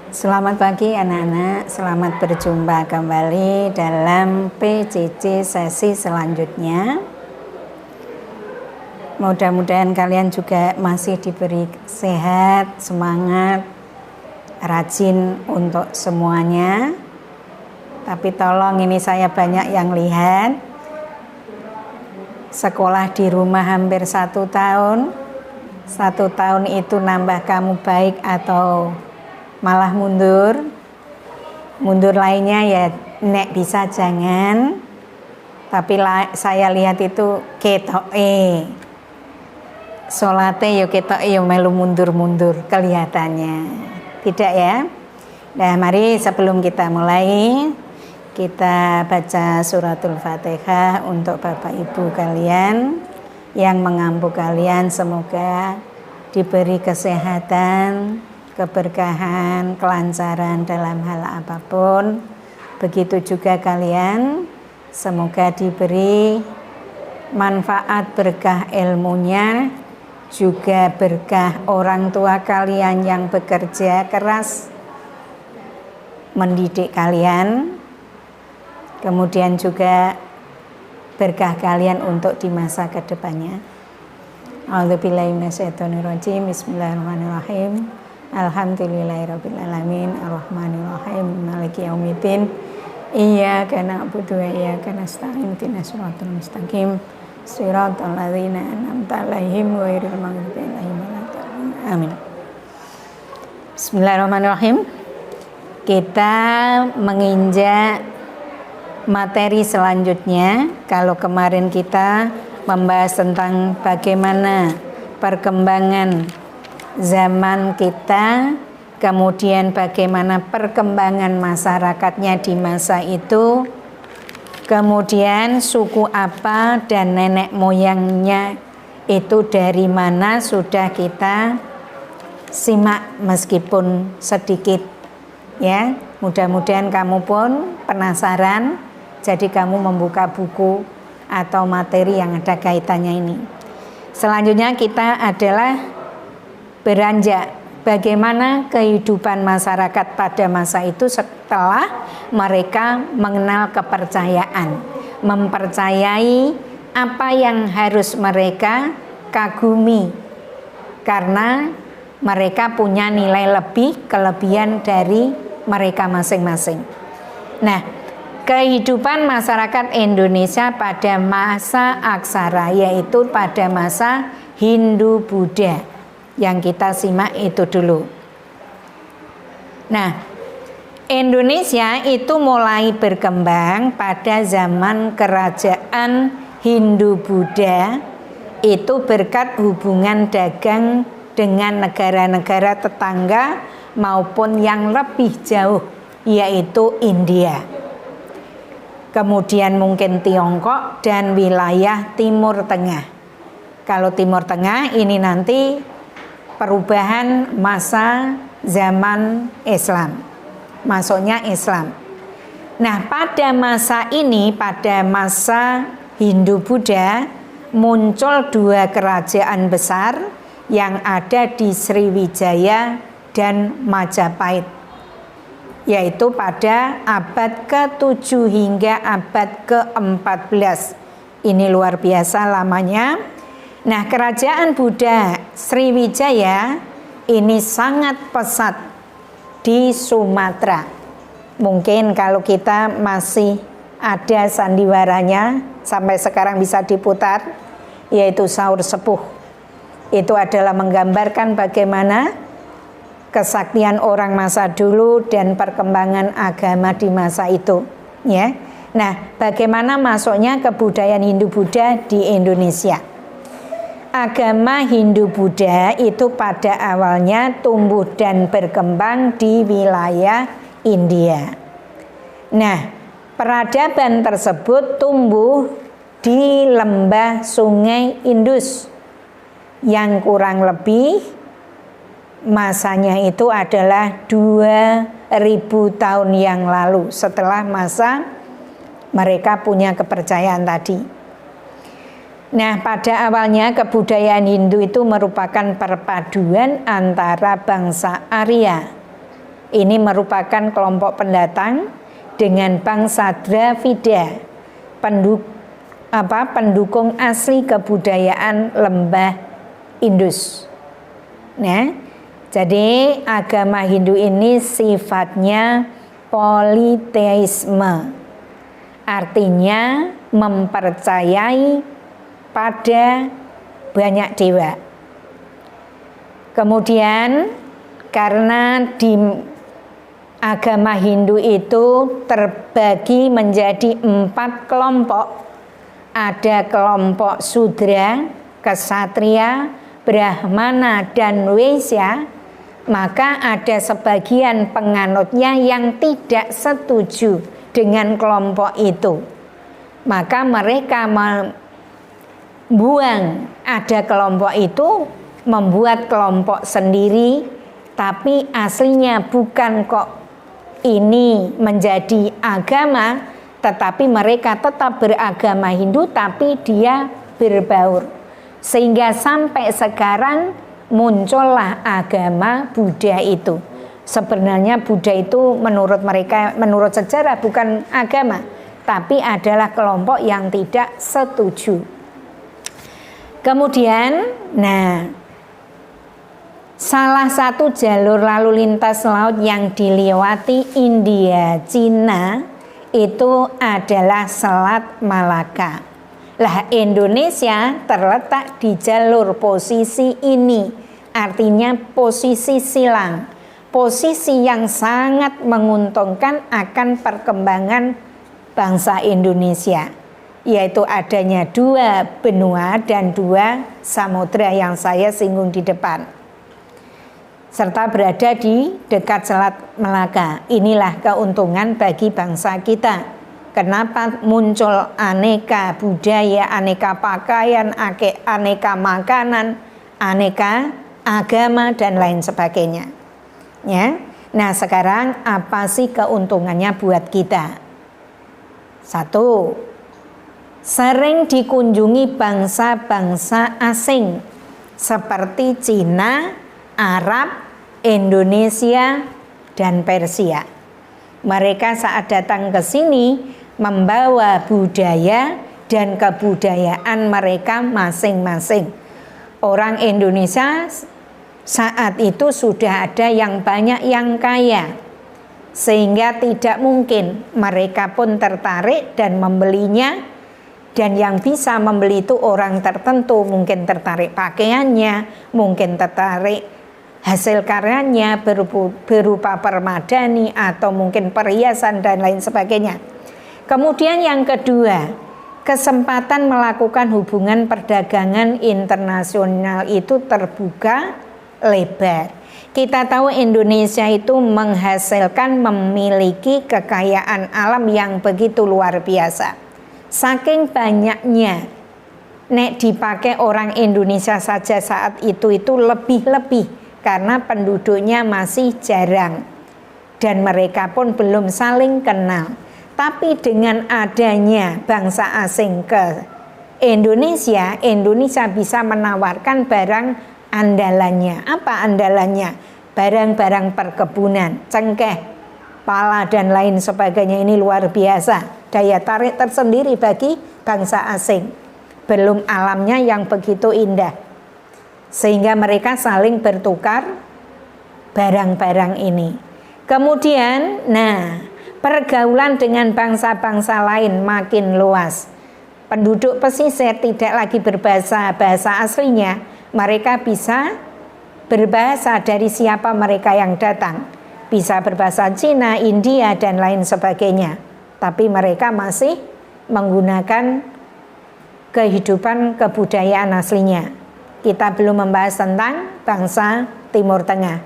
Selamat pagi anak-anak, selamat berjumpa kembali dalam PCC sesi selanjutnya. Mudah-mudahan kalian juga masih diberi sehat, semangat, rajin untuk semuanya. Tapi tolong, ini saya banyak yang lihat sekolah di rumah hampir 1 tahun. 1 tahun itu nambah kamu baik atau malah mundur lainnya ya nek bisa jangan, tapi saya lihat itu ketoke solate yo ketoke yo melu mundur kelihatannya, tidak ya. Nah, mari sebelum kita mulai kita baca suratul Fatihah untuk Bapak Ibu kalian yang mengampu kalian, semoga diberi kesehatan, keberkahan, kelancaran dalam hal apapun. Begitu juga kalian, semoga diberi manfaat berkah ilmunya, juga berkah orang tua kalian yang bekerja keras mendidik kalian, kemudian juga berkah kalian untuk di masa kedepannya. A'udzubillahi minasyaitonirrajim. Bismillahirrahmanirrahim. Alhamdulillahirrabbilalamin, arrahmanirrahim, maliki yaumiddin, iyyaka na'budu wa iyyaka nasta'in, ihdinas siratal mustaqim, siratal ladzina an'amta 'alaihim ghairil maghdubi 'alaihim waladdallin. Amin. Bismillahirrahmanirrahim. Kita menginjak materi selanjutnya. Kalau kemarin kita membahas tentang bagaimana perkembangan zaman kita, kemudian bagaimana perkembangan masyarakatnya di masa itu, kemudian suku apa dan nenek moyangnya itu dari mana, sudah kita simak meskipun sedikit ya. Mudah-mudahan kamu pun penasaran, jadi kamu membuka buku atau materi yang ada kaitannya ini. Selanjutnya kita adalah beranjak bagaimana kehidupan masyarakat pada masa itu setelah mereka mengenal kepercayaan, mempercayai apa yang harus mereka kagumi karena mereka punya nilai lebih, kelebihan dari mereka masing-masing. Nah, kehidupan masyarakat Indonesia pada masa aksara, yaitu pada masa Hindu-Buddha, yang kita simak itu dulu. Nah, Indonesia itu mulai berkembang pada zaman kerajaan Hindu-Buddha, itu berkat hubungan dagang dengan negara-negara tetangga maupun yang lebih jauh, yaitu India. Kemudian mungkin Tiongkok dan wilayah Timur Tengah. Kalau Timur Tengah ini nanti perubahan masa zaman Islam, masuknya Islam. Nah, pada masa ini, pada masa Hindu-Buddha, muncul 2 kerajaan besar yang ada di Sriwijaya dan Majapahit, yaitu pada abad ke-7 hingga abad ke-14. Ini luar biasa lamanya. Nah, kerajaan Buddha Sriwijaya ini sangat pesat di Sumatera. Mungkin kalau kita masih ada sandiwaranya sampai sekarang bisa diputar, yaitu Saur Sepuh. Itu adalah menggambarkan bagaimana kesaktian orang masa dulu dan perkembangan agama di masa itu, ya. Nah, bagaimana masuknya kebudayaan Hindu-Buddha di Indonesia? Agama Hindu-Buddha itu pada awalnya tumbuh dan berkembang di wilayah India. Nah, peradaban tersebut tumbuh di lembah Sungai Indus yang kurang lebih masanya itu adalah 2000 tahun yang lalu, setelah masa mereka punya kepercayaan tadi. Nah, pada awalnya kebudayaan Hindu itu merupakan perpaduan antara bangsa Arya Ini merupakan kelompok pendatang dengan bangsa Dravida, pendukung asli kebudayaan lembah Indus. Nah, jadi agama Hindu ini sifatnya politeisme, artinya mempercayai pada banyak dewa. Kemudian karena di agama Hindu itu terbagi menjadi 4 kelompok. Ada kelompok Sudra, Ksatria, Brahmana, dan Waisya. Maka ada sebagian penganutnya yang tidak setuju dengan kelompok itu. Maka mereka membuang ada kelompok itu, membuat kelompok sendiri, tapi aslinya bukan kok ini menjadi agama, tetapi mereka tetap beragama Hindu, tapi dia berbaur. Sehingga sampai sekarang muncullah agama Buddha itu. Sebenarnya Buddha itu menurut mereka, menurut sejarah bukan agama, tapi adalah kelompok yang tidak setuju. Kemudian, salah satu jalur lalu lintas laut yang dilewati India, Cina itu adalah Selat Malaka. Lah, Indonesia terletak di jalur posisi ini, artinya posisi silang, posisi yang sangat menguntungkan akan perkembangan bangsa Indonesia, yaitu adanya 2 benua dan 2 samudra yang saya singgung di depan, serta berada di dekat Selat Malaka. Inilah keuntungan bagi bangsa kita. Kenapa muncul aneka budaya, aneka pakaian, aneka makanan, aneka agama, dan lain sebagainya. Ya. Nah, sekarang apa sih keuntungannya buat kita? 1, sering dikunjungi bangsa-bangsa asing seperti Cina, Arab, Indonesia, dan Persia. Mereka saat datang ke sini membawa budaya dan kebudayaan mereka masing-masing. Orang Indonesia saat itu sudah ada yang banyak yang kaya, sehingga tidak mungkin mereka pun tertarik dan membelinya. Dan yang bisa membeli itu orang tertentu, mungkin tertarik pakaiannya, mungkin tertarik hasil karyanya berupa permadani atau mungkin perhiasan dan lain sebagainya. Kemudian yang kedua, kesempatan melakukan hubungan perdagangan internasional itu terbuka lebar. Kita tahu Indonesia itu menghasilkan, memiliki kekayaan alam yang begitu luar biasa. Saking banyaknya, nek dipakai orang Indonesia saja saat itu lebih-lebih, karena penduduknya masih jarang dan mereka pun belum saling kenal. Tapi dengan adanya bangsa asing ke Indonesia, Indonesia bisa menawarkan barang andalannya. Apa andalannya? Barang-barang perkebunan, cengkeh, pala, dan lain sebagainya. Ini luar biasa, daya tarik tersendiri bagi bangsa asing. Belum alamnya yang begitu indah, sehingga mereka saling bertukar barang-barang ini. Kemudian, pergaulan dengan bangsa-bangsa lain makin luas. Penduduk pesisir tidak lagi berbahasa aslinya, mereka bisa berbahasa dari siapa mereka yang datang. Bisa berbahasa Cina, India, dan lain sebagainya. Tapi mereka masih menggunakan kehidupan kebudayaan aslinya. Kita belum membahas tentang bangsa Timur Tengah.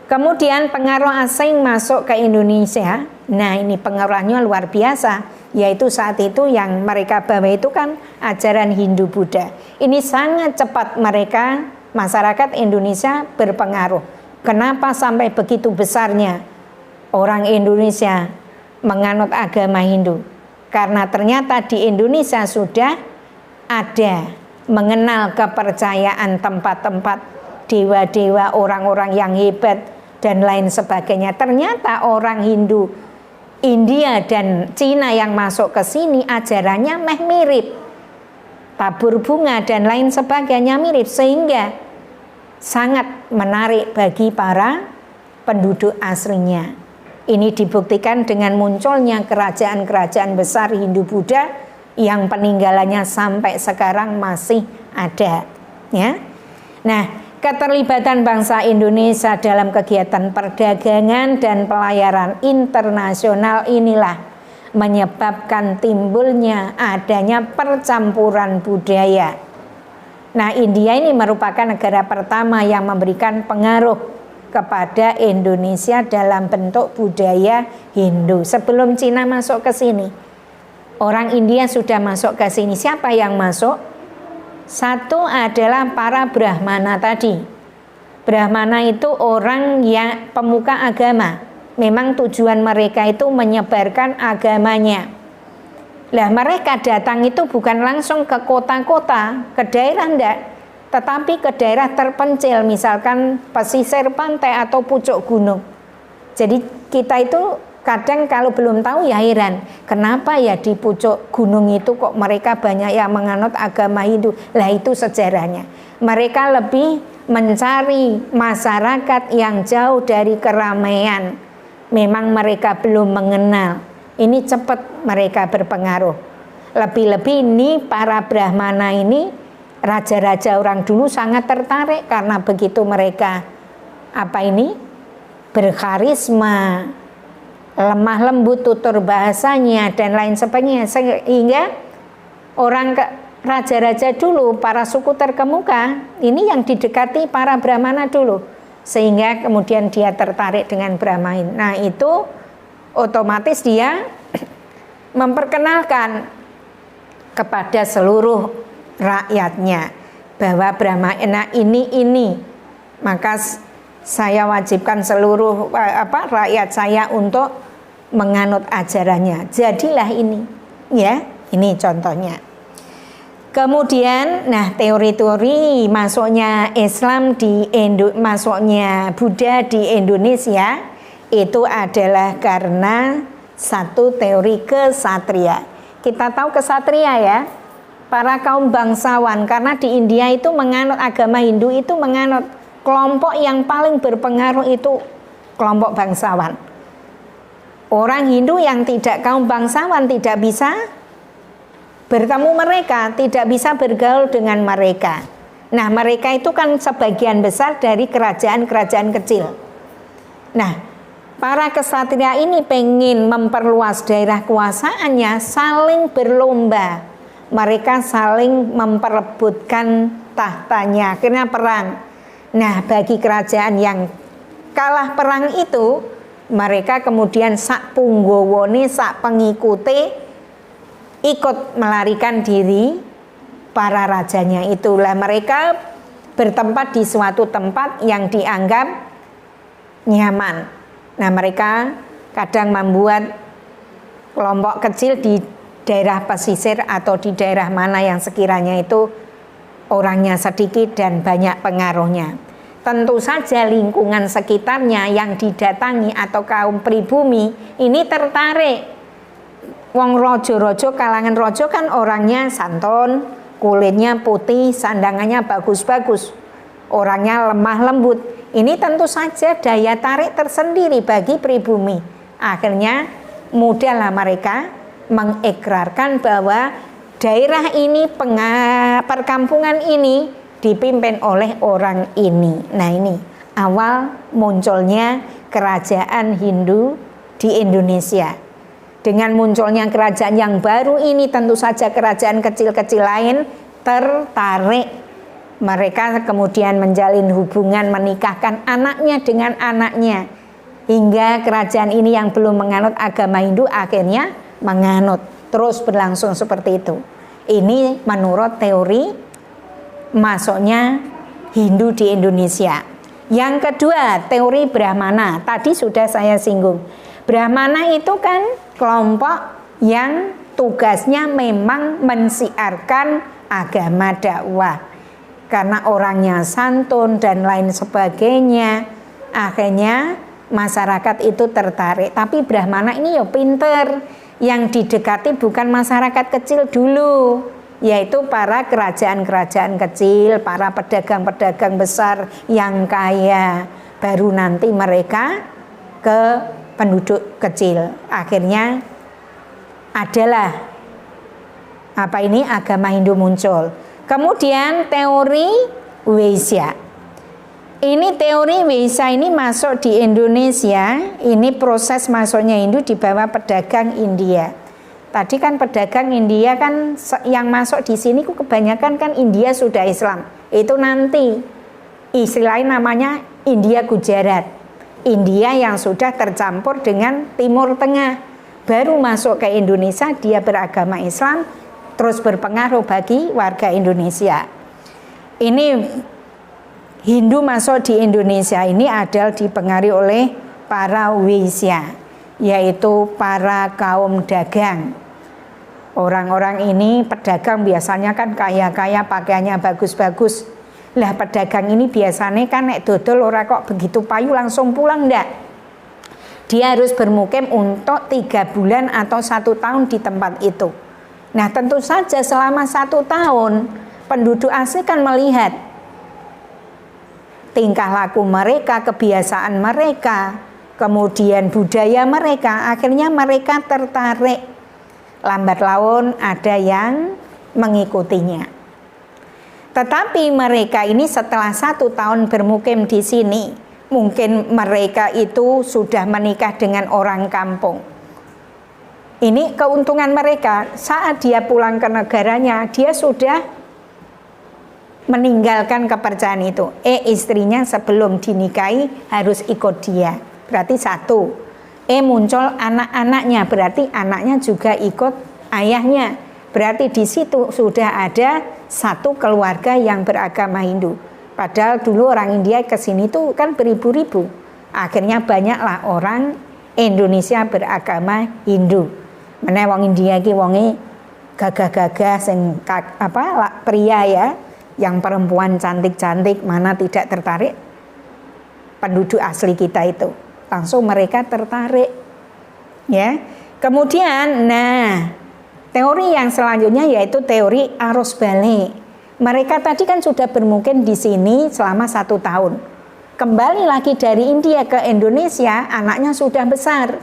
Kemudian pengaruh asing masuk ke Indonesia. Nah, ini pengaruhnya luar biasa, yaitu saat itu yang mereka bawa itu kan ajaran Hindu Buddha. Ini sangat cepat mereka, masyarakat Indonesia berpengaruh. Kenapa sampai begitu besarnya orang Indonesia menganut agama Hindu? Karena ternyata di Indonesia sudah ada mengenal kepercayaan tempat-tempat dewa-dewa, orang-orang yang hebat, dan lain sebagainya. Ternyata orang Hindu India dan Cina yang masuk ke sini ajarannya mirip, tabur bunga dan lain sebagainya mirip, sehingga sangat menarik bagi para penduduk aslinya. Ini dibuktikan dengan munculnya kerajaan-kerajaan besar Hindu Buddha yang peninggalannya sampai sekarang masih ada, ya. Nah, keterlibatan bangsa Indonesia dalam kegiatan perdagangan dan pelayaran internasional inilah menyebabkan timbulnya adanya percampuran budaya. Nah, India ini merupakan negara pertama yang memberikan pengaruh kepada Indonesia dalam bentuk budaya Hindu. Sebelum Cina masuk ke sini, orang India sudah masuk ke sini. Siapa yang masuk? Satu adalah para Brahmana tadi. Brahmana itu orang yang pemuka agama. Memang tujuan mereka itu menyebarkan agamanya. Lah mereka datang itu bukan langsung ke kota-kota, ke daerah enggak, tetapi ke daerah terpencil, misalkan pesisir pantai atau pucuk gunung. Jadi kita itu kadang kalau belum tahu ya heran, kenapa ya di pucuk gunung itu kok mereka banyak yang menganut agama Hindu. Lah itu sejarahnya. Mereka lebih mencari masyarakat yang jauh dari keramaian. Memang mereka belum mengenal. Ini cepat mereka berpengaruh. Lebih-lebih ini para Brahmana ini, raja-raja orang dulu sangat tertarik karena begitu mereka berkarisma, lemah lembut tutur bahasanya dan lain sebagainya, sehingga raja-raja dulu, para suku terkemuka ini yang didekati para Brahmana dulu, sehingga kemudian dia tertarik dengan Brahmain. Nah itu otomatis dia memperkenalkan kepada seluruh rakyatnya bahwa Brahmana ini, maka saya wajibkan seluruh rakyat saya untuk menganut ajarannya. Jadilah ini, ya, ini contohnya. Kemudian, nah teori-teori masuknya Islam masuknya Buddha di Indonesia itu adalah karena satu teori kesatria. Kita tahu kesatria ya, para kaum bangsawan, karena di India itu menganut agama Hindu, itu menganut kelompok yang paling berpengaruh itu kelompok bangsawan. Orang Hindu yang tidak kaum bangsawan tidak bisa bertemu mereka, tidak bisa bergaul dengan mereka. Nah mereka itu kan sebagian besar dari kerajaan-kerajaan kecil. Nah para kesatria ini pengen memperluas daerah kuasaannya, saling berlomba. Mereka saling memperebutkan tahtanya, akhirnya perang. Nah bagi kerajaan yang kalah perang itu, mereka kemudian sak punggowone, sak pengikuti ikut melarikan diri para rajanya. Itulah mereka bertempat di suatu tempat yang dianggap nyaman. Nah mereka kadang membuat kelompok kecil di daerah pesisir atau di daerah mana yang sekiranya itu orangnya sedikit dan banyak pengaruhnya. Tentu saja lingkungan sekitarnya yang didatangi atau kaum pribumi ini tertarik. Wong rojo-rojo, kalangan rojo kan orangnya santun, kulitnya putih, sandangannya bagus-bagus, orangnya lemah lembut. Ini tentu saja daya tarik tersendiri bagi pribumi. Akhirnya mudahlah mereka mengikrarkan bahwa daerah ini, perkampungan ini dipimpin oleh orang ini. Nah ini awal munculnya kerajaan Hindu di Indonesia. Dengan munculnya kerajaan yang baru ini, tentu saja kerajaan kecil-kecil lain tertarik. Mereka kemudian menjalin hubungan, menikahkan anaknya dengan anaknya, hingga kerajaan ini yang belum menganut agama Hindu akhirnya menganut. Terus berlangsung seperti itu. Ini menurut teori masuknya Hindu di Indonesia. Yang kedua, teori Brahmana. Tadi sudah saya singgung. Brahmana itu kan kelompok yang tugasnya memang mensiarkan agama dakwah. Karena orangnya santun dan lain sebagainya, Akhirnya masyarakat itu tertarik. Tapi Brahmana ini ya pinter, yang didekati bukan masyarakat kecil dulu, yaitu para kerajaan-kerajaan kecil, para pedagang-pedagang besar yang kaya. Baru nanti mereka ke penduduk kecil. Akhirnya adalah agama Hindu muncul. Kemudian teori Vaishya. Ini teori Vaishya ini masuk di Indonesia. Ini proses masuknya Hindu di bawah pedagang India. Tadi kan pedagang India kan yang masuk di sini kebanyakan kan India sudah Islam. Itu nanti istilahnya namanya India Gujarat. India yang sudah tercampur dengan Timur Tengah. Baru masuk ke Indonesia, dia beragama Islam, terus berpengaruh bagi warga Indonesia. Ini Hindu masuk di Indonesia ini adalah dipengaruhi oleh para Vaishya, yaitu para kaum dagang. Orang-orang ini pedagang biasanya kan kaya-kaya, pakaiannya bagus-bagus. Lah pedagang ini biasanya kan nek dodol ora kok begitu payu langsung pulang ndak. Dia harus bermukim untuk 3 bulan atau 1 tahun di tempat itu. Nah tentu saja selama 1 tahun penduduk asli kan melihat tingkah laku mereka, kebiasaan mereka, kemudian budaya mereka. Akhirnya mereka tertarik. Lambat laun ada yang mengikutinya. Tetapi mereka ini setelah 1 tahun bermukim di sini, mungkin mereka itu sudah menikah dengan orang kampung. Ini keuntungan mereka. Saat dia pulang ke negaranya, dia sudah meninggalkan kepercayaan itu. Istrinya sebelum dinikahi harus ikut dia. Berarti 1. Muncul anak-anaknya, berarti anaknya juga ikut ayahnya. Berarti di situ sudah ada 1 keluarga yang beragama Hindu. Padahal dulu orang India ke sini tuh kan beribu-ribu. Akhirnya banyaklah orang Indonesia beragama Hindu. Meneh wong India ki wonge gagah-gagah sing pria ya, yang perempuan cantik-cantik, mana tidak tertarik? Penduduk asli kita itu langsung mereka tertarik, ya. Kemudian, teori yang selanjutnya yaitu teori arus balik. Mereka tadi kan sudah bermukim di sini selama 1 tahun. Kembali lagi dari India ke Indonesia, anaknya sudah besar.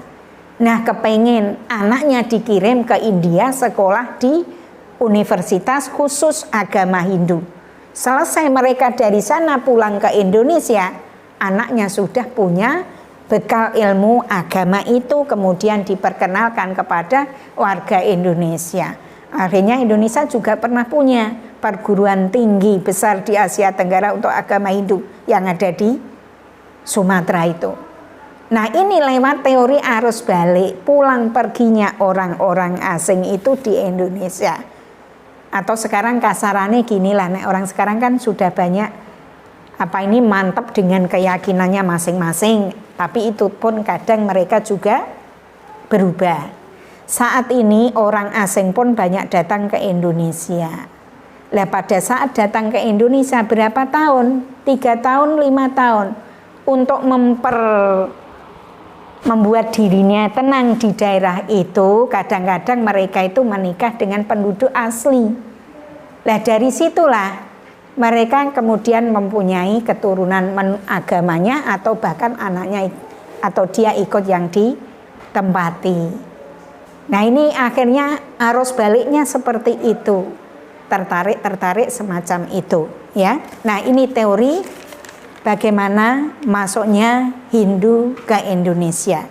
Nah, kepengen anaknya dikirim ke India sekolah di universitas khusus agama Hindu. Selesai mereka dari sana pulang ke Indonesia, anaknya sudah punya bekal ilmu agama itu, kemudian diperkenalkan kepada warga Indonesia. Akhirnya Indonesia juga pernah punya perguruan tinggi besar di Asia Tenggara untuk agama Hindu yang ada di Sumatera itu. Nah ini lewat teori arus balik, pulang perginya orang-orang asing itu di Indonesia. Atau sekarang kasarannya gini lah, orang sekarang kan sudah banyak mantap dengan keyakinannya masing-masing. Tapi itu pun kadang mereka juga berubah. Saat ini orang asing pun banyak datang ke Indonesia. Lah pada saat datang ke Indonesia berapa tahun? 3 tahun, 5 tahun. Untuk membuat dirinya tenang di daerah itu, kadang-kadang mereka itu menikah dengan penduduk asli. Nah dari situlah mereka kemudian mempunyai keturunan agamanya atau bahkan anaknya atau dia ikut yang ditempati. Nah ini akhirnya arus baliknya seperti itu, tertarik semacam itu, ya. Nah ini teori bagaimana masuknya Hindu ke Indonesia.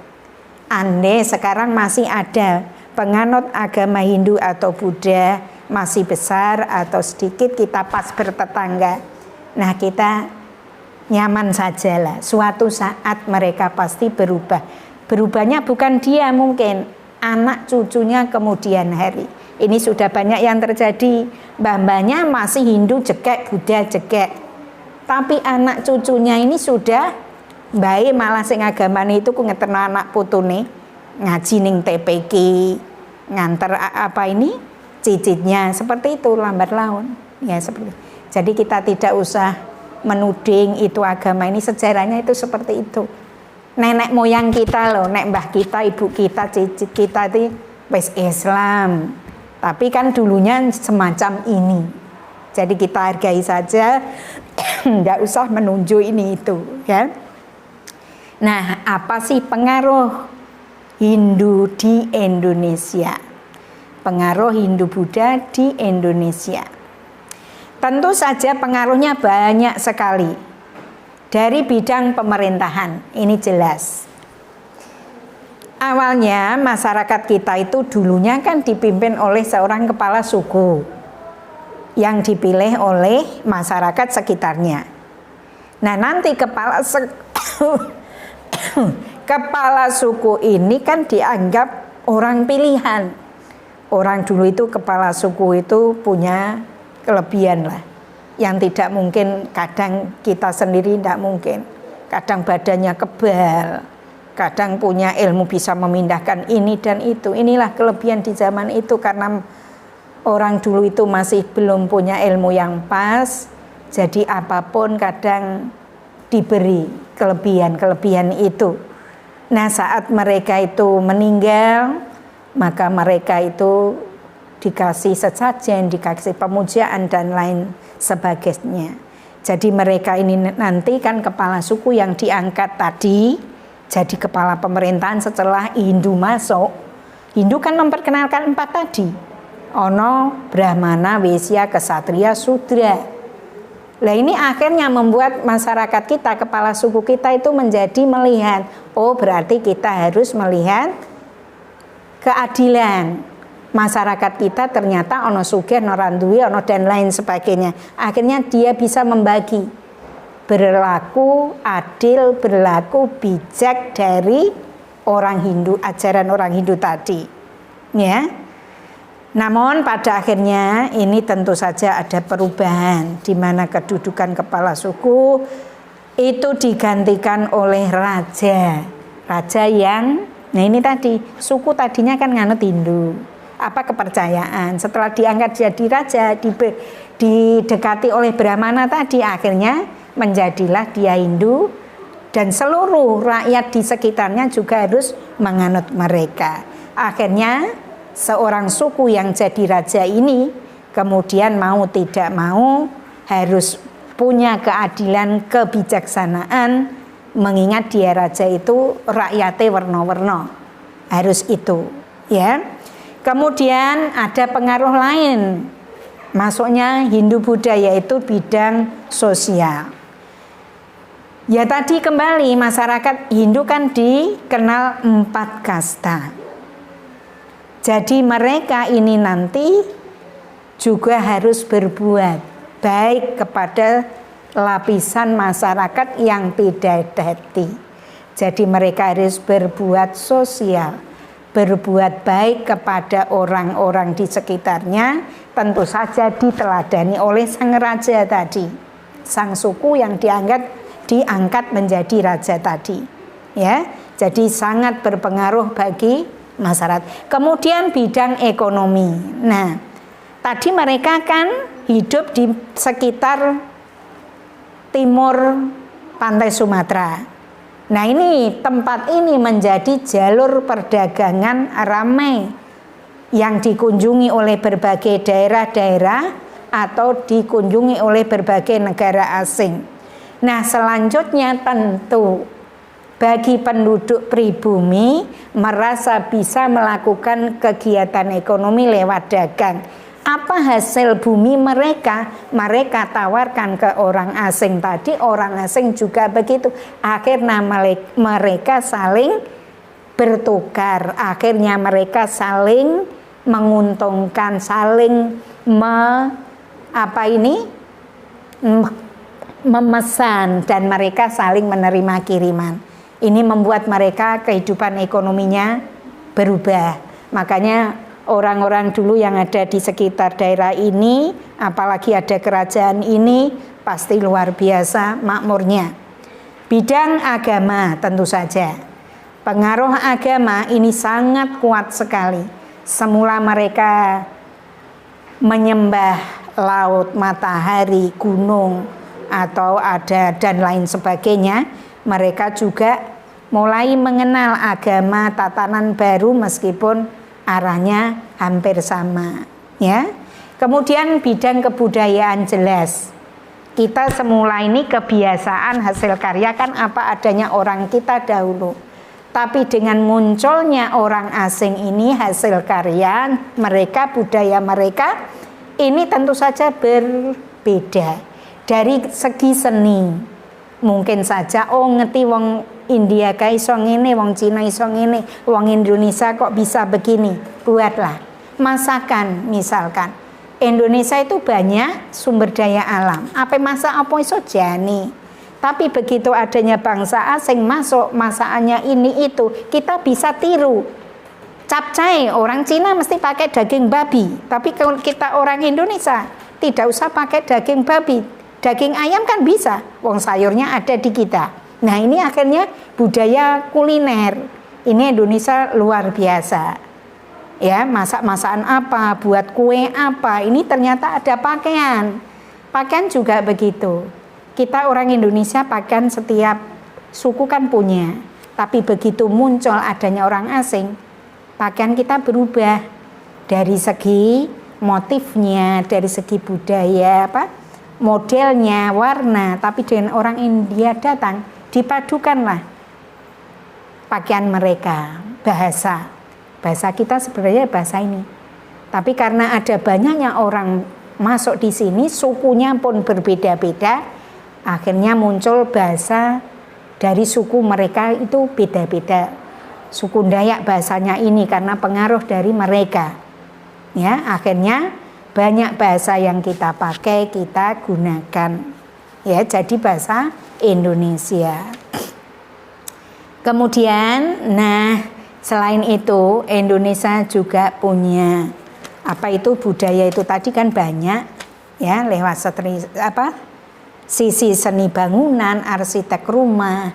Andai sekarang masih ada penganut agama Hindu atau Buddha masih besar atau sedikit, kita pas bertetangga. Nah kita nyaman sajalah. Suatu saat mereka pasti berubah. Berubahnya bukan dia, mungkin anak cucunya kemudian hari. Ini sudah banyak yang terjadi. Mbah-mbahnya masih Hindu jekek, Buddha jekek. Tapi anak cucunya ini sudah baik, malah sing agamane itu ku ngeterno anak putune ngaji ning TPQ, nganter cicitnya, seperti itu lambat laun. Ya seperti. Jadi kita tidak usah menuding itu agama ini, sejarahnya itu seperti itu. Nenek moyang kita loh, nek mbah kita, ibu kita, cicit kita itu wis Islam. Tapi kan dulunya semacam ini. Jadi kita hargai saja, nggak usah menunjuk ini itu, ya. Nah, apa sih pengaruh Hindu di Indonesia? Pengaruh Hindu Buddha di Indonesia. Tentu saja pengaruhnya banyak sekali. Dari bidang pemerintahan, ini jelas. Awalnya masyarakat kita itu dulunya kan dipimpin oleh seorang kepala suku yang dipilih oleh masyarakat sekitarnya. Nah, nanti kepala suku ini kan dianggap orang pilihan. Orang dulu itu kepala suku itu punya kelebihan lah, yang tidak mungkin kadang kita sendiri tidak mungkin. Kadang badannya kebal, kadang punya ilmu bisa memindahkan ini dan itu. Inilah kelebihan di zaman itu, karena orang dulu itu masih belum punya ilmu yang pas. Jadi apapun kadang diberi kelebihan itu. Nah, saat mereka itu meninggal, maka mereka itu dikasih sesajen, dikasih pemujaan dan lain sebagainya. Jadi mereka ini nanti kan kepala suku yang diangkat tadi jadi kepala pemerintahan setelah Hindu masuk. Hindu kan memperkenalkan 4 tadi. Ono, Brahmana, Waisya, Ksatria, Sudra. Nah, ini akhirnya membuat masyarakat kita, kepala suku kita itu menjadi melihat, oh berarti kita harus melihat keadilan. Masyarakat kita ternyata ono sugih, ono randuwi, ono dan lain sebagainya. Akhirnya dia bisa membagi, berlaku adil, berlaku bijak dari orang Hindu, ajaran orang Hindu tadi, ya. Namun pada akhirnya ini tentu saja ada perubahan, di mana kedudukan kepala suku itu digantikan oleh raja yang, nah ini tadi suku tadinya kan nganut Hindu, apa kepercayaan. Setelah diangkat jadi raja, didekati oleh Brahmana tadi, akhirnya menjadilah dia Hindu, dan seluruh rakyat di sekitarnya juga harus menganut mereka. Akhirnya seorang suku yang jadi raja ini kemudian mau tidak mau harus punya keadilan, kebijaksanaan, mengingat dia raja itu rakyatnya werna-werna, harus itu, ya. Kemudian ada pengaruh lain masuknya Hindu Buddha, yaitu bidang sosial. Ya tadi kembali, masyarakat Hindu kan dikenal 4 kasta. Jadi mereka ini nanti juga harus berbuat baik kepada lapisan masyarakat yang beda-beda. Jadi mereka harus berbuat sosial, berbuat baik kepada orang-orang di sekitarnya, tentu saja diteladani oleh sang raja tadi, sang suku yang diangkat menjadi raja tadi, ya. Jadi sangat berpengaruh bagi masyarakat. Kemudian bidang ekonomi. Nah, tadi mereka kan hidup di sekitar timur pantai Sumatera. Nah, ini tempat ini menjadi jalur perdagangan ramai yang dikunjungi oleh berbagai daerah-daerah atau dikunjungi oleh berbagai negara asing. Nah, selanjutnya tentu bagi penduduk pribumi merasa bisa melakukan kegiatan ekonomi lewat dagang. Apa hasil bumi mereka tawarkan ke orang asing tadi, orang asing juga begitu. Akhirnya mereka saling bertukar, akhirnya mereka saling menguntungkan, saling memesan, dan mereka saling menerima kiriman. Ini membuat mereka kehidupan ekonominya berubah. Makanya orang-orang dulu yang ada di sekitar daerah ini, apalagi ada kerajaan ini, pasti luar biasa makmurnya. Bidang agama tentu saja. Pengaruh agama ini sangat kuat sekali. Semula mereka menyembah laut, matahari, gunung, atau ada dan lain sebagainya, mereka juga mulai mengenal agama tatanan baru meskipun arahnya hampir sama, ya. Kemudian bidang kebudayaan jelas. Kita semula ini kebiasaan hasil karya kan apa adanya orang kita dahulu. Tapi dengan munculnya orang asing ini hasil karya mereka, budaya mereka ini tentu saja berbeda. Dari segi seni mungkin saja ngerti wong India kae iso ngene, wong Cina iso ngene, wong Indonesia kok bisa begini. Buatlah masakan misalkan. Indonesia itu banyak sumber daya alam. Apa masak apa iso jani. Tapi begitu adanya bangsa asing masuk, masakannya ini itu, kita bisa tiru. Capcay orang Cina mesti pakai daging babi, tapi kalau kita orang Indonesia tidak usah pakai daging babi. Daging ayam kan bisa, wong sayurnya ada di kita. Nah, ini akhirnya budaya kuliner. Ini Indonesia luar biasa. Ya, masak-masakan apa, buat kue apa, ini ternyata ada pakaian. Pakaian juga begitu. Kita orang Indonesia pakaian setiap suku kan punya. Tapi begitu muncul adanya orang asing, pakaian kita berubah dari segi motifnya, dari segi budaya, modelnya, warna. Tapi dengan orang India datang, dipadukanlah pakaian mereka, bahasa kita sebenarnya bahasa ini. Tapi karena ada banyaknya orang masuk di sini, sukunya pun berbeda-beda, akhirnya muncul bahasa dari suku mereka itu beda-beda. Suku Dayak bahasanya ini karena pengaruh dari mereka. Ya, akhirnya banyak bahasa yang kita pakai, kita gunakan. Ya, jadi bahasa Indonesia. Kemudian, selain itu Indonesia juga punya budaya itu tadi kan banyak, ya, lewat sisi seni bangunan, arsitek rumah.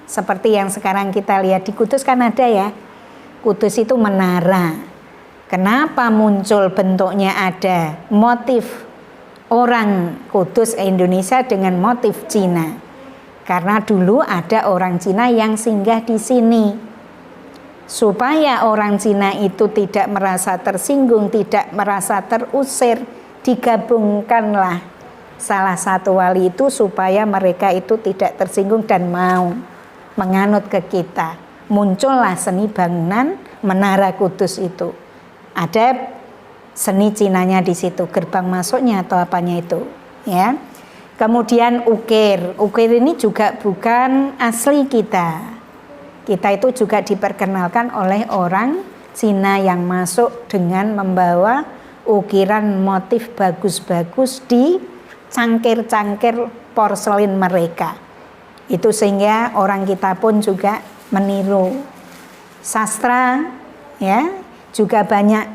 Seperti yang sekarang kita lihat di Kudus kan ada ya. Kudus itu menara. Kenapa muncul bentuknya ada motif orang Kudus Indonesia dengan motif Cina? Karena dulu ada orang Cina yang singgah di sini. Supaya orang Cina itu tidak merasa tersinggung, tidak merasa terusir, digabungkanlah salah satu wali itu supaya mereka itu tidak tersinggung dan mau menganut ke kita. Muncullah seni bangunan Menara Kudus itu. Ada seni Cinanya di situ, gerbang masuknya atau apanya itu, ya. Kemudian ukir ini juga bukan asli kita. Kita itu juga diperkenalkan oleh orang Cina yang masuk dengan membawa ukiran motif bagus-bagus di cangkir-cangkir porselin mereka. Itu sehingga orang kita pun juga meniru. Sastra ya juga banyak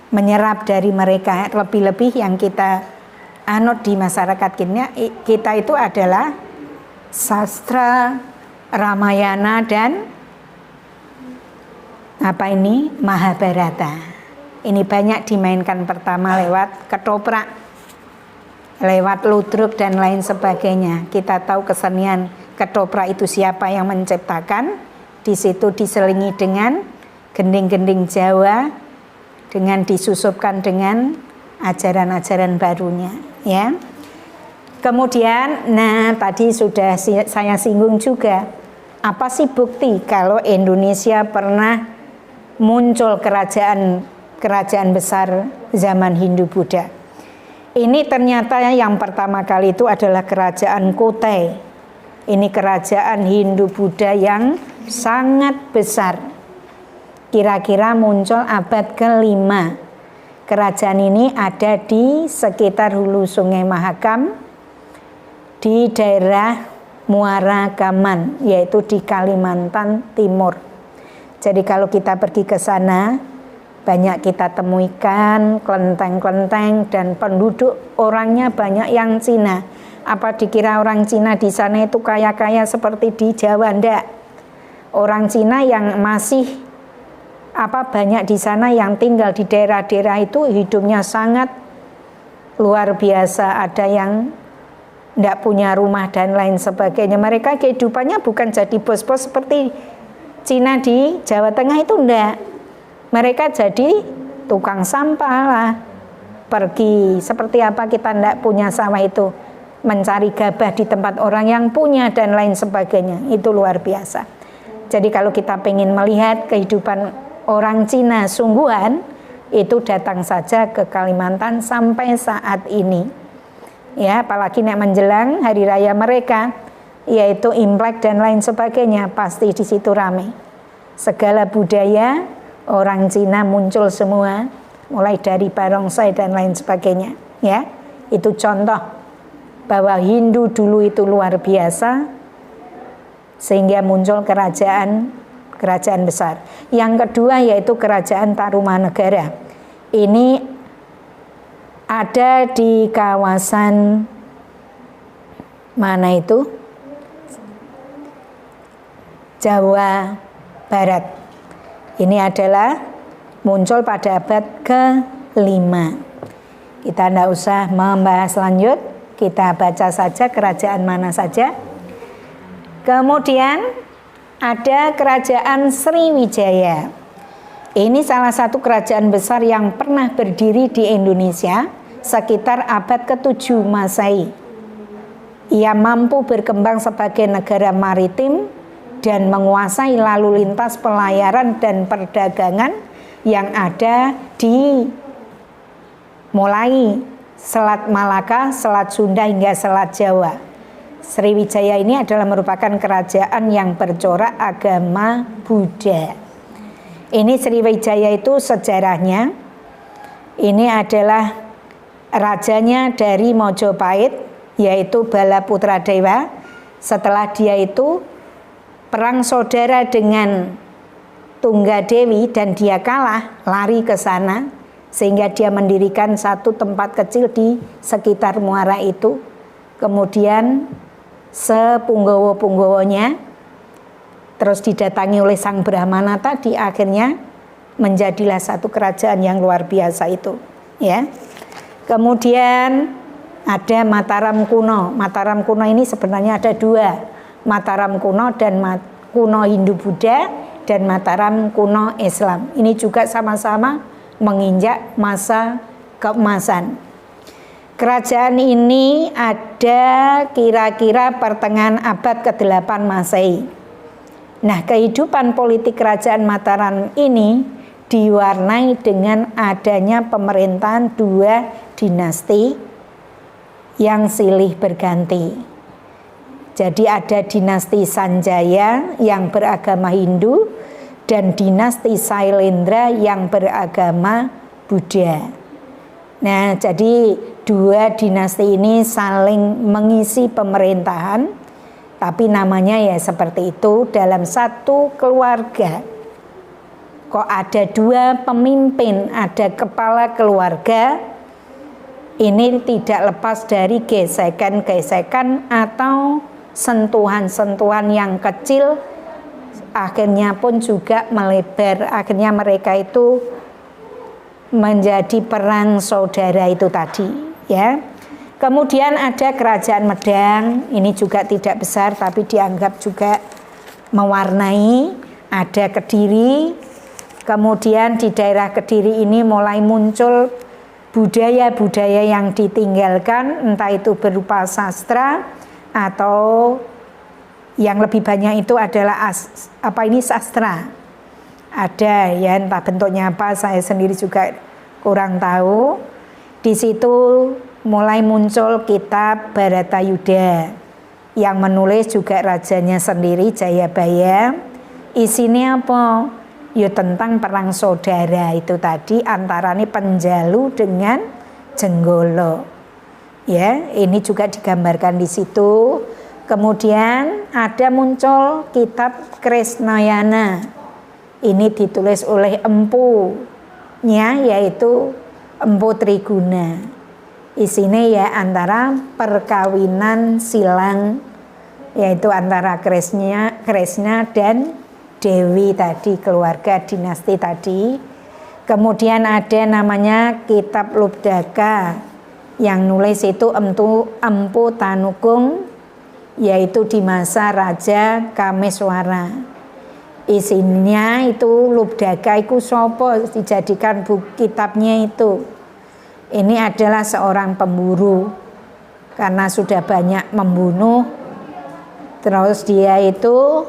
menyerap dari mereka. Lebih-lebih yang kita anut di masyarakat kita itu adalah sastra Ramayana dan Mahabharata. Ini banyak dimainkan pertama lewat ketoprak, lewat ludruk dan lain sebagainya. Kita tahu kesenian ketoprak itu siapa yang menciptakan. Di situ diselingi dengan gending-gending Jawa, dengan disusupkan dengan ajaran-ajaran barunya, ya. Kemudian, tadi sudah saya singgung juga, apa sih bukti kalau Indonesia pernah muncul kerajaan besar zaman Hindu-Buddha? Ini ternyata yang pertama kali itu adalah kerajaan Kutai. Ini kerajaan Hindu-Buddha yang sangat besar. Kira-kira muncul abad ke-5. Kerajaan ini ada di sekitar hulu Sungai Mahakam, di daerah Muara Kaman, yaitu di Kalimantan Timur. Jadi kalau kita pergi ke sana, banyak kita temukan kelenteng-kelenteng dan penduduk orangnya banyak yang Cina. Apa dikira orang Cina di sana itu kaya-kaya seperti di Jawa? Enggak. Orang Cina yang masih banyak di sana yang tinggal di daerah-daerah itu hidupnya sangat luar biasa. Ada yang tidak punya rumah dan lain sebagainya. Mereka kehidupannya bukan jadi bos-bos seperti Cina di Jawa Tengah itu, enggak. Mereka jadi tukang sampah lah, pergi seperti apa kita enggak punya sawah itu, mencari gabah di tempat orang yang punya dan lain sebagainya. Itu luar biasa. Jadi kalau kita pengen melihat kehidupan orang Cina sungguhan, itu datang saja ke Kalimantan sampai saat ini. Ya, apalagi nek menjelang hari raya mereka, yaitu Imlek dan lain sebagainya, pasti di situ ramai. Segala budaya orang Cina muncul semua, mulai dari barongsai dan lain sebagainya. Ya, itu contoh bahwa Hindu dulu itu luar biasa, sehingga muncul kerajaan besar. Yang kedua yaitu kerajaan Tarumanegara. Ini ada di kawasan mana itu? Jawa Barat. Ini adalah muncul pada abad ke-5. Kita tidak usah membahas lanjut, kita baca saja kerajaan mana saja. Kemudian ada kerajaan Sriwijaya. Ini salah satu kerajaan besar yang pernah berdiri di Indonesia sekitar abad ke-7 Masehi. Ia mampu berkembang sebagai negara maritim dan menguasai lalu lintas pelayaran dan perdagangan yang ada di mulai Selat Malaka, Selat Sunda hingga Selat Jawa. Sriwijaya ini adalah merupakan kerajaan yang bercorak agama Buddha. Ini Sriwijaya itu sejarahnya, ini adalah rajanya dari Mojopahit, yaitu Balaputradewa. Setelah dia itu perang saudara dengan Tunggadewi dan dia kalah, lari ke sana, sehingga dia mendirikan satu tempat kecil di sekitar muara itu. Kemudian sepunggawa-punggawonya terus didatangi oleh Sang Brahmana tadi, akhirnya menjadilah satu kerajaan yang luar biasa itu, ya. Kemudian ada Mataram kuno. Mataram kuno ini sebenarnya ada dua, Mataram kuno dan kuno Hindu Buddha dan Mataram kuno Islam. Ini juga sama-sama menginjak masa keemasan. Kerajaan ini ada kira-kira pertengahan abad ke-8 Masehi. Nah, kehidupan politik kerajaan Mataram ini diwarnai dengan adanya pemerintahan dua dinasti yang silih berganti. Jadi ada dinasti Sanjaya yang beragama Hindu dan dinasti Sailendra yang beragama Buddha. Nah, jadi dua dinasti ini saling mengisi pemerintahan, tapi namanya ya seperti itu. Dalam satu keluarga kok ada dua pemimpin, ada kepala keluarga, ini tidak lepas dari gesekan-gesekan atau sentuhan-sentuhan yang kecil, akhirnya pun juga melebar. Akhirnya mereka itu menjadi perang saudara itu tadi, ya. Kemudian ada kerajaan Medang, ini juga tidak besar tapi dianggap juga mewarnai. Ada Kediri. Kemudian di daerah Kediri ini mulai muncul budaya-budaya yang ditinggalkan, entah itu berupa sastra atau yang lebih banyak itu adalah sastra. Ada ya, entah bentuknya apa, saya sendiri juga kurang tahu. Di situ mulai muncul kitab Bharatayuddha yang menulis juga rajanya sendiri, Jayabaya. Isinya apa? Ya tentang perang saudara itu tadi antara Penjalu dengan Jenggolo. Ya, ini juga digambarkan di situ. Kemudian ada muncul kitab Krisnayana. Ini ditulis oleh empunya, yaitu Empu Triguna. Isinya ya antara perkawinan silang, yaitu antara Kresna dan Dewi tadi, keluarga dinasti tadi. Kemudian ada namanya kitab Lubdaka. Yang nulis itu Empu Tanukung, yaitu di masa Raja Kameswara. Isinya itu Lubdaga iku sopo, dijadikan buku kitabnya itu. Ini adalah seorang pemburu, karena sudah banyak membunuh, terus dia itu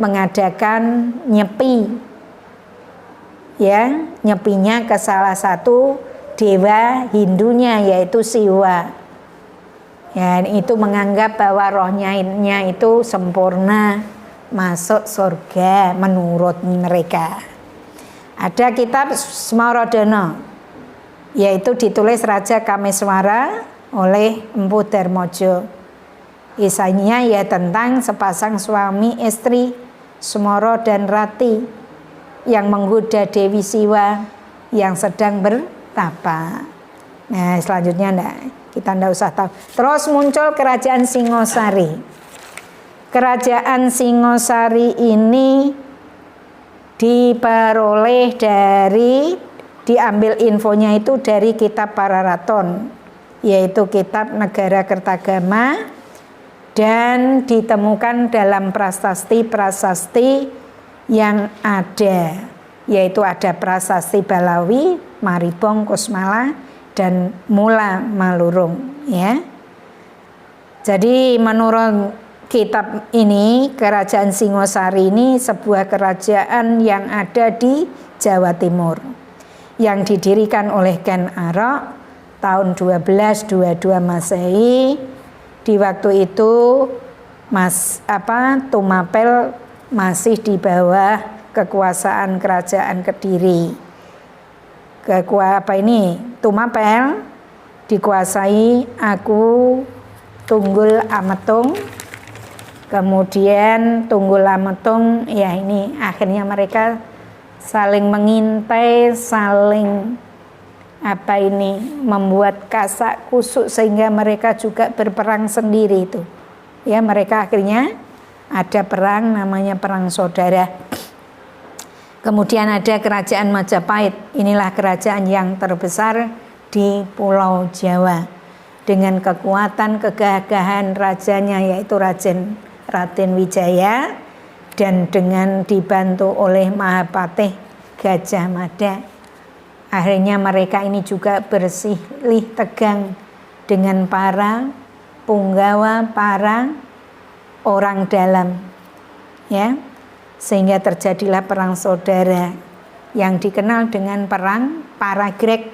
mengadakan nyepi, ya, nyepinya ke salah satu dewa Hindunya, yaitu Siwa. Ya, itu menganggap bahwa rohnya itu sempurna, masuk surga menurut mereka. Ada kitab Smaradana, yaitu ditulis Raja Kameswara oleh Empu Darmojo. Isinya ya tentang sepasang suami istri, Smara dan Rati, yang menggoda Dewi Siwa yang sedang bertapa. Nah, selanjutnya kita ndak usah tahu. Terus muncul kerajaan Singosari. Kerajaan Singosari ini diperoleh diambil infonya itu dari kitab Pararaton, yaitu kitab Negara Kertagama, dan ditemukan dalam prasasti-prasasti yang ada, yaitu ada prasasti Balawi, Maribong, Kusmala, dan Mula Malurung, ya. Jadi menurut kitab ini, kerajaan Singosari ini sebuah kerajaan yang ada di Jawa Timur, yang didirikan oleh Ken Arok tahun 1222 Masehi. Di waktu itu Tumapel masih di bawah kekuasaan kerajaan Kediri. Tumapel dikuasai Aku Tunggul Ametung. Kemudian Tunggul Ametung, ya ini akhirnya mereka saling mengintai, saling membuat kasak kusuk, sehingga mereka juga berperang sendiri itu. Ya, mereka akhirnya ada perang namanya perang saudara. Kemudian ada kerajaan Majapahit. Inilah kerajaan yang terbesar di Pulau Jawa, dengan kekuatan kegagahan rajanya, yaitu Raden Wijaya, dan dengan dibantu oleh Mahapatih Gajah Mada. Akhirnya mereka ini juga bersilih tegang dengan para punggawa, para orang dalam, ya, sehingga terjadilah perang saudara yang dikenal dengan perang Paragreg,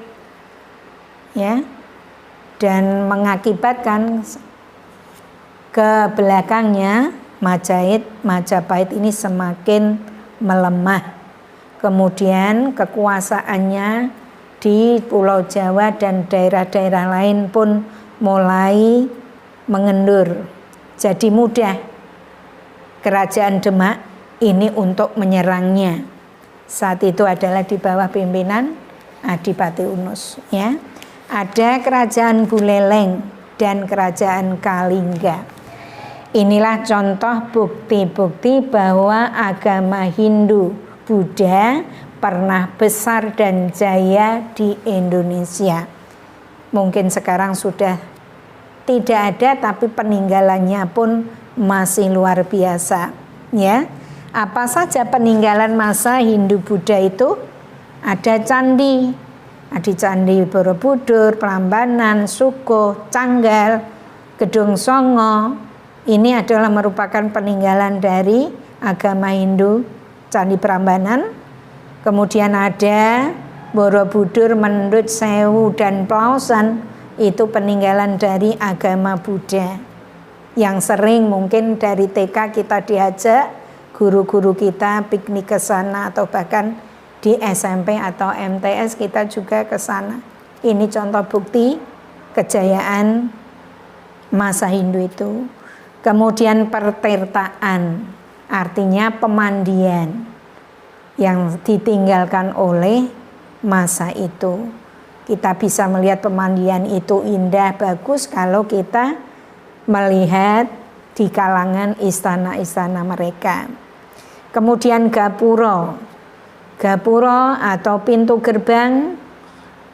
ya, dan mengakibatkan ke belakangnya Majapahit ini semakin melemah. Kemudian kekuasaannya di Pulau Jawa dan daerah-daerah lain pun mulai mengendur. Jadi mudah kerajaan Demak ini untuk menyerangnya. Saat itu adalah di bawah pimpinan Adipati Unus, ya. Ada kerajaan Buleleng dan kerajaan Kalingga. Inilah contoh bukti-bukti bahwa agama Hindu Buddha pernah besar dan jaya di Indonesia. Mungkin sekarang sudah tidak ada, tapi peninggalannya pun masih luar biasa, ya. Apa saja peninggalan masa Hindu Buddha itu? Ada candi, ada candi Borobudur, Prambanan, Suko, Canggal, Gedung Songo. Ini adalah merupakan peninggalan dari agama Hindu. Candi Prambanan, kemudian ada Borobudur, Mendut, Sewu, dan Plausan. Itu peninggalan dari agama Buddha, yang sering mungkin dari TK kita diajak guru-guru kita piknik ke sana, atau bahkan di SMP atau MTS kita juga ke sana. Ini contoh bukti kejayaan masa Hindu itu. Kemudian pertirtaan, artinya pemandian yang ditinggalkan oleh masa itu. Kita bisa melihat pemandian itu indah, bagus kalau kita melihat di kalangan istana-istana mereka. Kemudian Gapura atau pintu gerbang,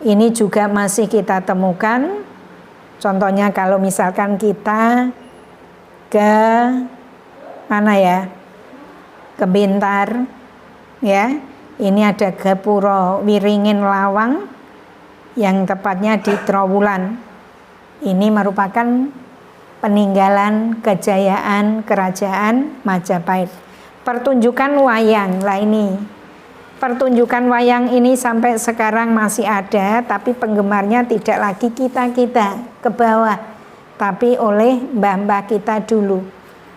ini juga masih kita temukan Contohnya kalau misalkan kita ke mana ya, ke Bintar ya, ini ada Gapura Wiringin Lawang yang tepatnya di Trowulan. Ini merupakan peninggalan kejayaan kerajaan Majapahit. Pertunjukan wayang lah ini. Pertunjukan wayang ini sampai sekarang masih ada, tapi penggemarnya tidak lagi kita-kita ke bawah, tapi oleh mbah-mbah kita dulu.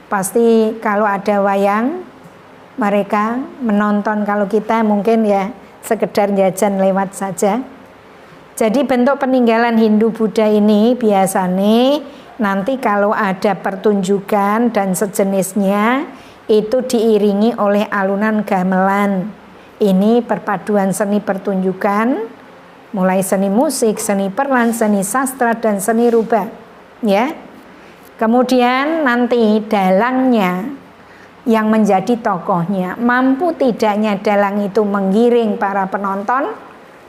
Pasti kalau ada wayang, mereka menonton, kalau kita mungkin ya sekedar jajan lewat saja. Jadi bentuk peninggalan Hindu Buddha ini biasanya nanti kalau ada pertunjukan dan sejenisnya itu diiringi oleh alunan gamelan. Ini perpaduan seni pertunjukan, mulai seni musik, seni peran, seni sastra, dan seni rubah ya. Kemudian nanti dalangnya yang menjadi tokohnya, mampu tidaknya dalang itu menggiring para penonton,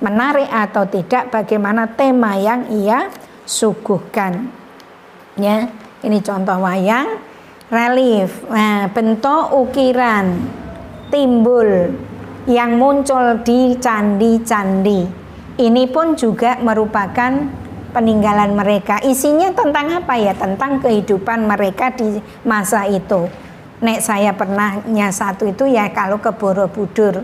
menarik atau tidak, bagaimana tema yang ia suguhkan ya. Ini contoh wayang relief. Nah, bentuk ukiran timbul yang muncul di candi-candi ini pun juga merupakan peninggalan mereka. Isinya tentang apa ya? Tentang kehidupan mereka di masa itu. Nek saya pernahnya satu itu ya, kalau ke Borobudur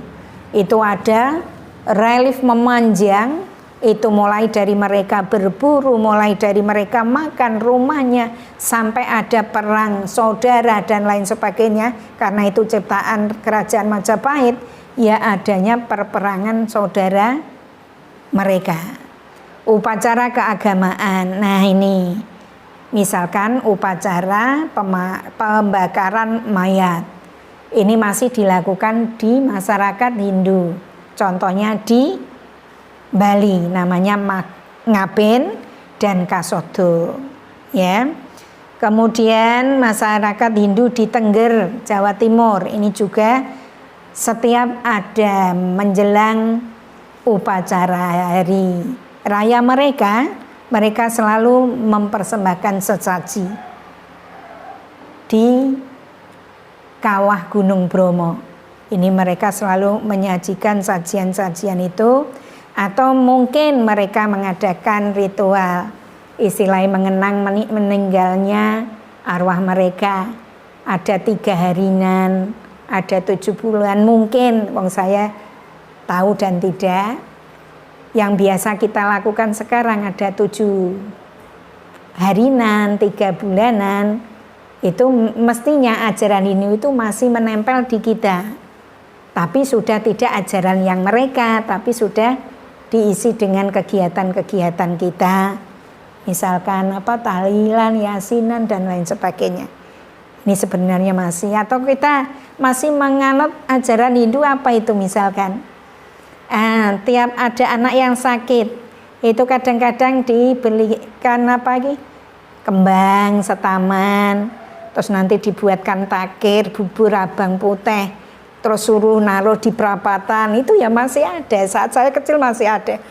itu ada relief memanjang, itu mulai dari mereka berburu, mulai dari mereka makan rumahnya, sampai ada perang saudara dan lain sebagainya. Karena itu ciptaan kerajaan Majapahit, ya adanya perperangan saudara mereka. Upacara keagamaan, nah ini misalkan upacara pembakaran mayat, ini masih dilakukan di masyarakat Hindu. Contohnya di Bali namanya Ngaben dan Kasodo ya. Kemudian masyarakat Hindu di Tengger, Jawa Timur, ini juga setiap ada menjelang upacara hari raya mereka selalu mempersembahkan sesaji di kawah Gunung Bromo. Ini mereka selalu menyajikan sajian-sajian itu, atau mungkin mereka mengadakan ritual istilahnya mengenang meninggalnya arwah mereka. Ada 3 harinan, ada 7 bulan, mungkin wong saya tahu dan tidak. Yang biasa kita lakukan sekarang ada 7 harinan, 3 bulanan. Itu mestinya ajaran Hindu itu masih menempel di kita, tapi sudah tidak ajaran yang mereka, tapi sudah diisi dengan kegiatan-kegiatan kita, misalkan tahlilan, yasinan, dan lain sebagainya. Ini sebenarnya masih, atau kita masih menganut ajaran Hindu apa itu misalkan tiap ada anak yang sakit itu kadang-kadang dibelikan kembang setaman, terus nanti dibuatkan takir, bubur abang putih, terus suruh naruh di perapatan. Itu ya masih ada, saat saya kecil masih ada.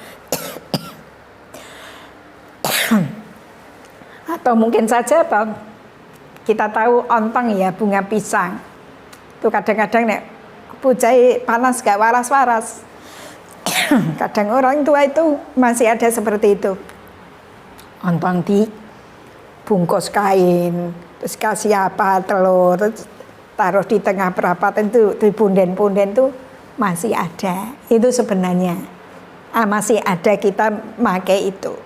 Atau mungkin saja kita tahu ontong ya, bunga pisang itu kadang-kadang nek bujai panas gak waras-waras. Kadang orang tua itu masih ada seperti itu. Ontong di bungkus kain, terus kasih telur, terus taruh di tengah perapatan itu, di punden-punden itu masih ada. Itu sebenarnya masih ada, kita pakai itu.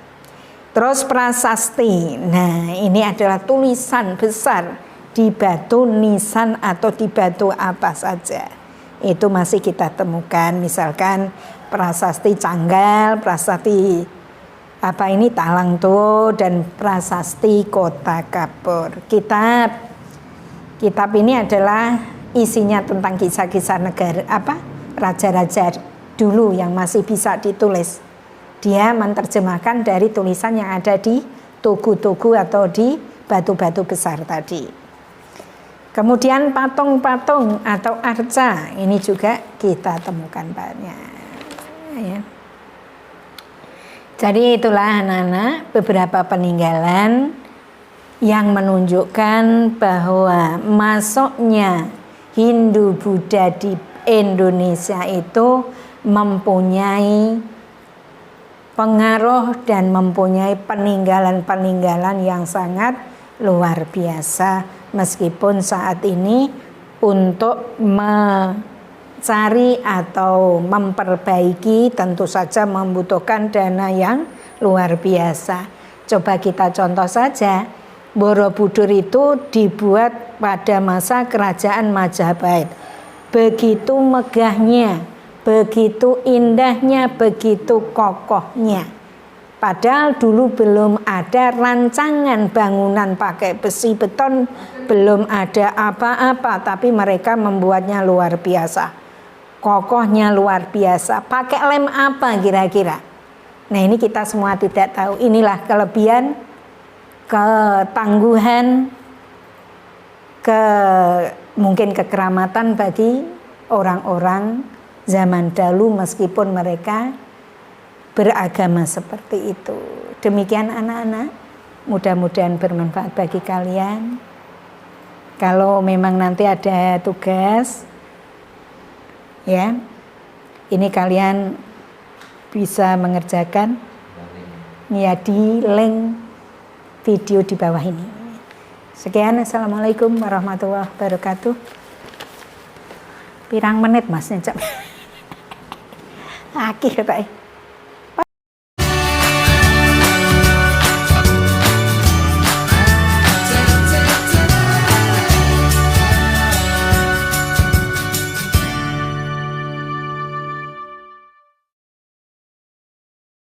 Terus prasasti, nah ini adalah tulisan besar di batu nisan atau di batu apa saja. Itu masih kita temukan, misalkan prasasti Canggal, prasasti Talangtuo, dan prasasti Kota Kapur. Kitab ini adalah isinya tentang kisah-kisah negara raja-raja dulu yang masih bisa ditulis. Dia menerjemahkan dari tulisan yang ada di tugu-tugu atau di batu-batu besar tadi. Kemudian patung-patung atau arca, ini juga kita temukan banyak ya. Jadi itulah anak-anak beberapa peninggalan yang menunjukkan bahwa masuknya Hindu Buddha di Indonesia itu mempunyai pengaruh dan mempunyai peninggalan-peninggalan yang sangat luar biasa, meskipun saat ini untuk mencari atau memperbaiki tentu saja membutuhkan dana yang luar biasa. Coba kita contoh saja, Borobudur itu dibuat pada masa kerajaan Majapahit. Begitu megahnya, begitu indahnya, begitu kokohnya. Padahal dulu belum ada rancangan bangunan pakai besi beton, belum ada apa-apa, tapi mereka membuatnya luar biasa. Kokohnya luar biasa. Pakai lem apa kira-kira? Nah, ini kita semua tidak tahu. Inilah kelebihan, ketangguhan, mungkin kekeramatan bagi orang-orang zaman dahulu meskipun mereka beragama seperti itu. Demikian anak-anak, mudah-mudahan bermanfaat bagi kalian. Kalau memang nanti ada tugas, ya, ini kalian bisa mengerjakan ya di link video di bawah ini. Sekian, assalamualaikum warahmatullahi wabarakatuh. Pirang menit mas nyecap. Akhir tak.